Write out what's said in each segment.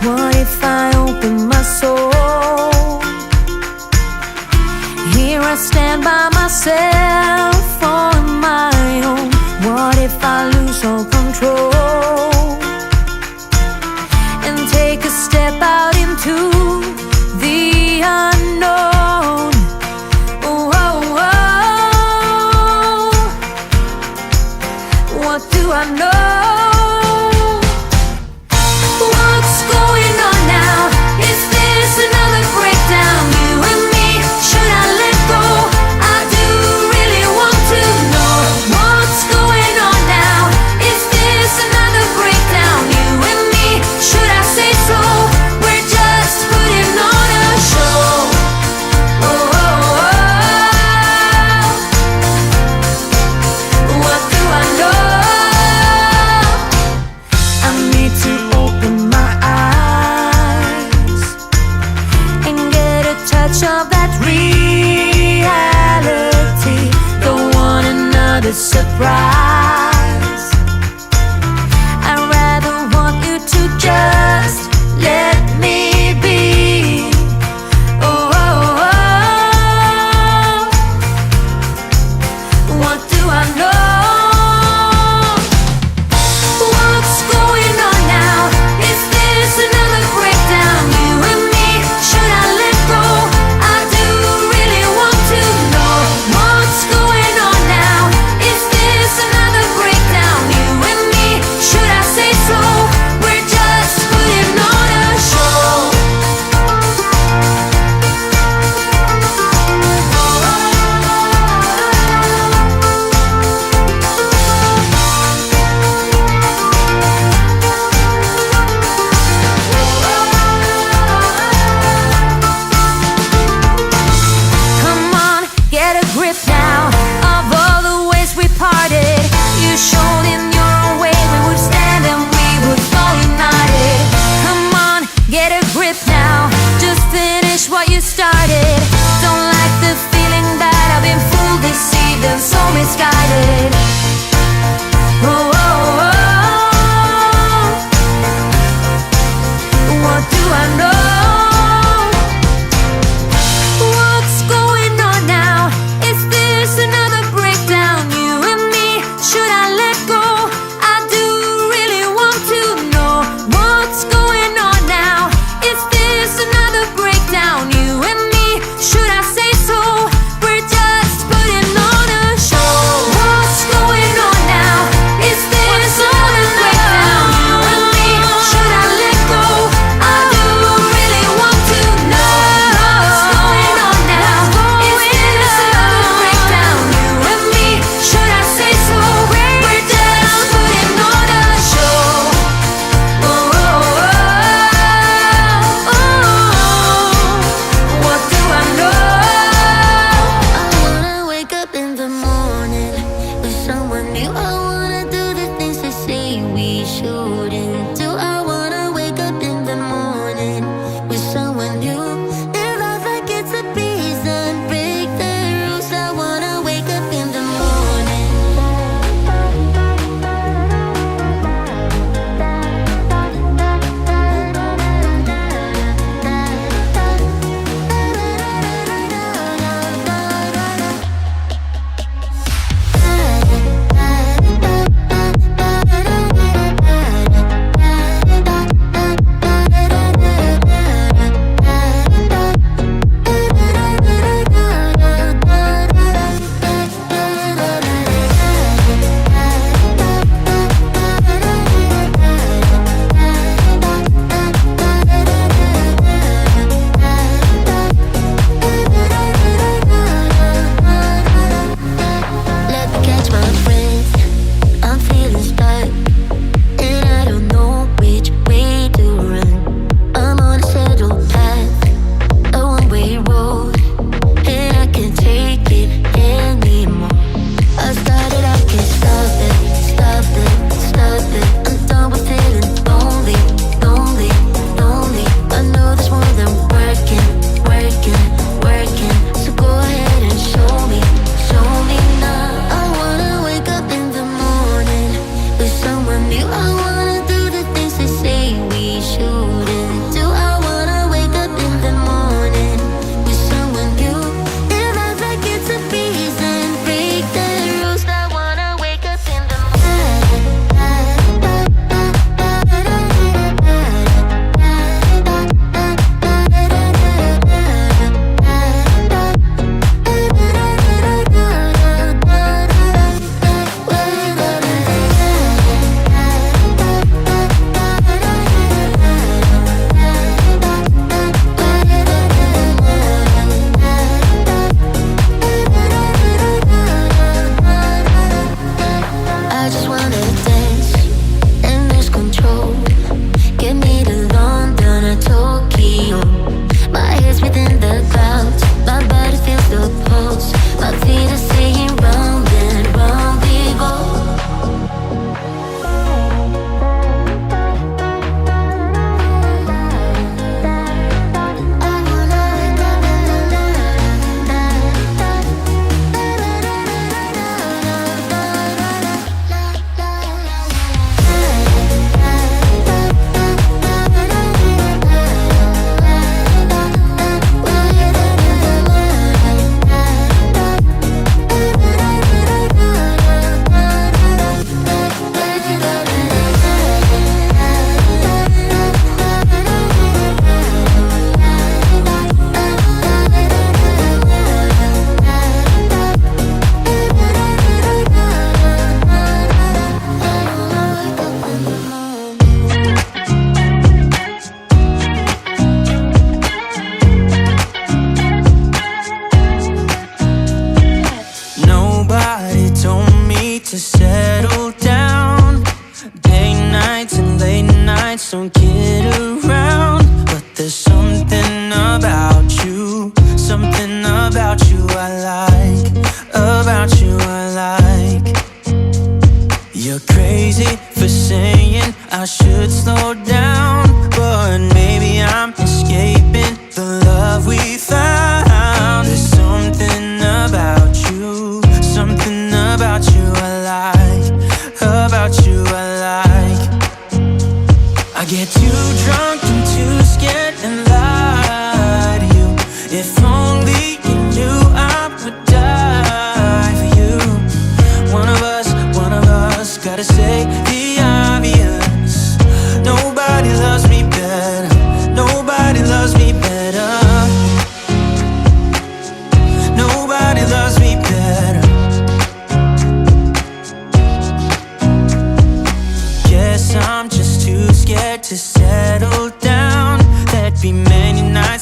What if I open my soul? Here I stand by myself on my own. What if I lose all control and take a step out into the unknown? Oh, oh, oh. What do I know? What's going on now? Is this another breakdown? You and me, should I let go? I do really want to know what's going on now. Is this another breakdown? You and me, should I say so? We're just putting on a show. Oh, oh, oh. What do I know? I need to open my eyes and get a touch of that reality. Don't want another surprise. I'd rather want you to just let me be. Oh, oh, oh. What do I know? What's going on now? Is this another breakdown? You and me, should I let go? I do really want to know what's going on now. Is this another breakdown? You and me, should I say so? We're just putting on a show. Come on, get a grip now of all the ways we parted. You showed in your own way we would stand and we would fall united. Come on, get a grip now. Just finish what you started. Don't like the feeling that I've been fooled, deceived, and so misguided. Oh, oh, oh. What do I know? What's going on now? Is this another breakdown? You and me, should I let go? I do really want to know what's going on now. Is this another breakdown? You and me, should I say so? We're just putting on a show. What's going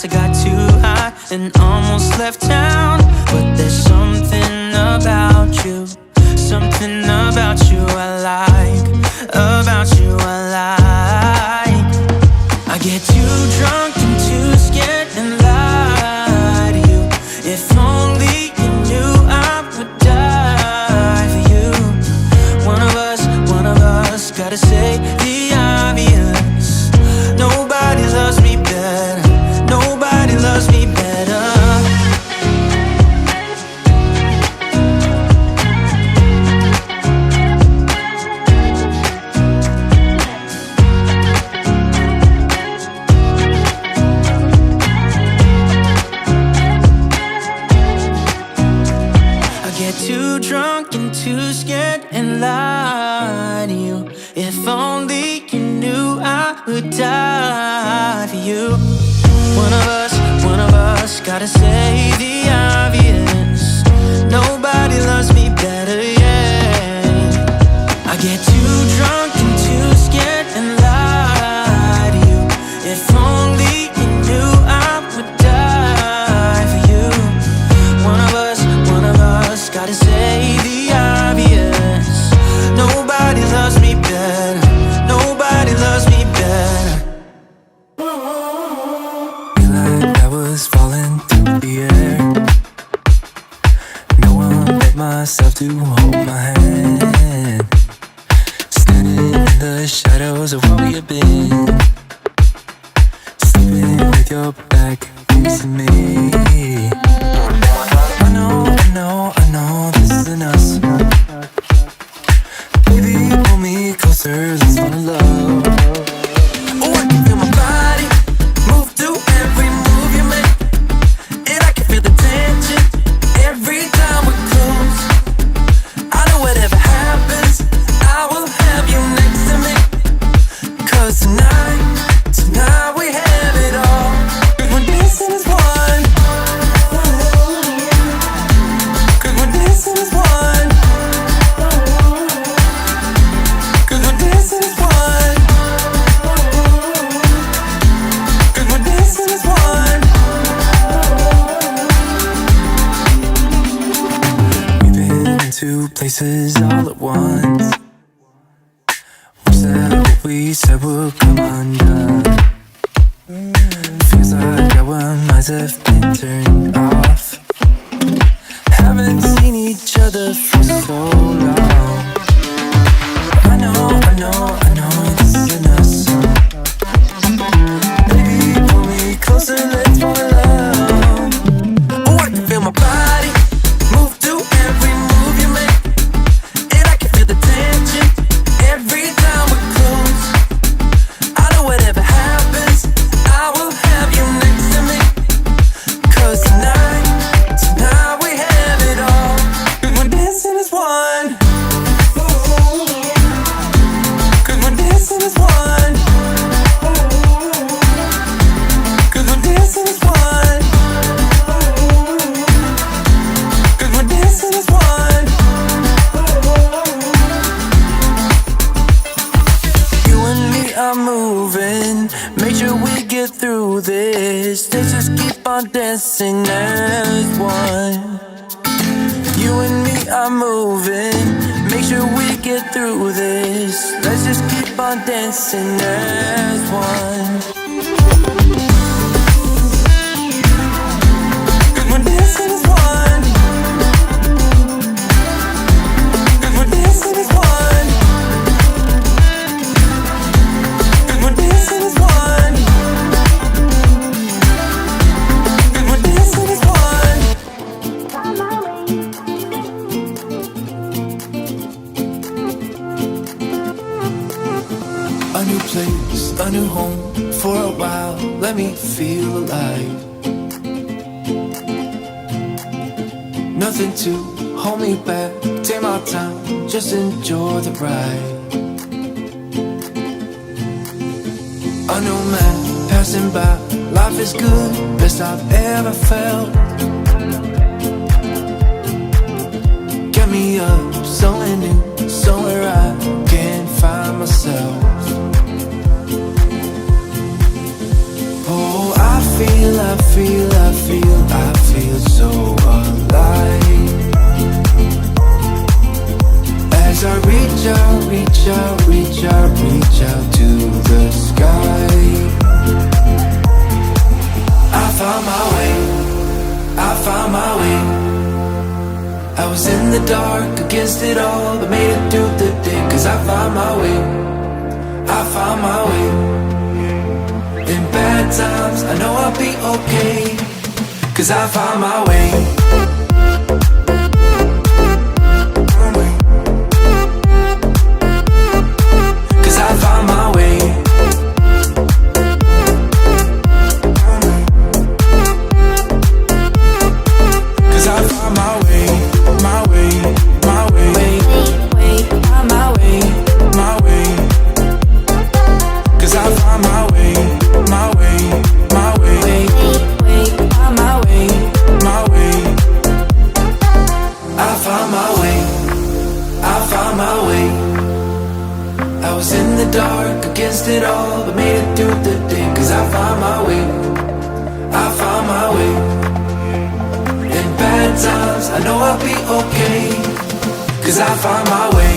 nights I got too high and almost left town. But there's something about you, something about you I like, about you I like. I get too drunk and too scared and lie to you. If only you knew I would die for you. One of us gotta say the obvious. Nobody loves me better, nobody loves me better. Too drunk and too scared and lie to you. If only you knew I would die for you. One of us gotta say the obvious. Nobody loves me better, yeah. I get too drunk and too scared and lie to you. If only you knew I would die for you. One of us gotta say the obvious. Nobody loves me better, nobody loves me better. Feel like I was falling through the air. No one but myself to hold my hand. Standing in the shadows of what we have been. Sleeping with your back facing me. I know this isn't us. Baby, pull me closer, let's fall in love. Oh, I can feel my body move to every move you make. And I can feel the tension every time we're close. I know whatever happens, I will have you next to me. 'Cause tonight we have it all. 'Cause we're dancing as one. Two places all at once. We said what we said would come undone. Feels like our minds have been turned off. Haven't seen each other for so long. I know this isn't us. Baby, pull me closer, let's fall in love. Oh, I can feel my body move to every move you make. And I can feel the tension every time we're close. I know whatever happens, I will have you next to me. 'Cause tonight we have it all. 'Cause we're dancing as one. 'Cause we're dancing as one. 'Cause we're dancing as one. 'Cause we're dancing as one. You and me are moving, make sure we get through this. Let's just keep on dancing as one. You and me are moving, make sure we get through this. Let's just keep on dancing as one. 'Cause we're dancing as one. 'Cause we're dancing as one. 'Cause we're dancing as one. 'Cause we're dancing as one. A new place, a new home for a while. Let me feel alive. Nothing to hold me back. Take my time, just enjoy the ride. A new man passing by. Life is good, best I've ever felt. Get me up, somewhere new, somewhere I can find myself. Oh, I feel so alive as I reach out to the sky. I found my way. I was in the dark against it all, but made it through the day, 'cause I found my way. In bad times, I know I'll be okay, 'cause I found my way. 'Cause I found my way. 'Cause I found my way, my way, my way, my way, my way. 'Cause I found my way, my way, my way, my way, my way. I found my way, I found my way. I was in the dark against it all, but made it through the day, 'cause I found my way, I found my way. In bad times, I know I'll be okay, 'cause I found my way.